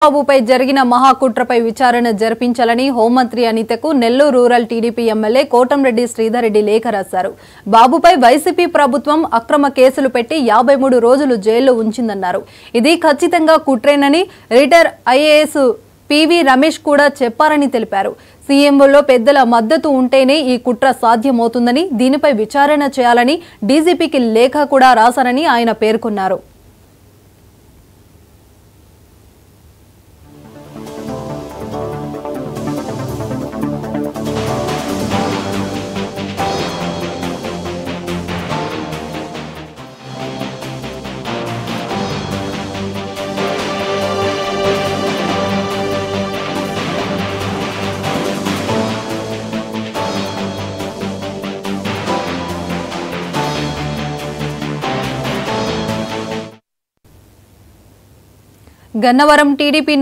బాబుపై జరిగిన మహాకుట్రపై విచారణ జరిపించాలని హోంమంత్రి అనితకు Nellore rural TDP MLA Kotamreddy Sridhar Reddy లేఖ రాశారు. బాబుపై వైసీపీ ప్రభుత్వం అక్రమ కేసులు పెట్టి 53 రోజులు జైల్లో ఉంచిందన్నారు. ఇది ఖచ్చితంగా కుట్రేనని రిటైర్ ఐఏఎస్ పివి రమేష్ కూడా చెప్పారని తెలిపారు. సీఎంఓలో పెద్దల మద్దతు ఉంటేనే ఈ కుట్ర సాధ్యమవుతుందని, దీనిపై విచారణ చేయాలని డీజీపీకి లేఖ కూడా రాశారని ఆయన పేర్కొన్నారు. గన్నవరం టీడీపీ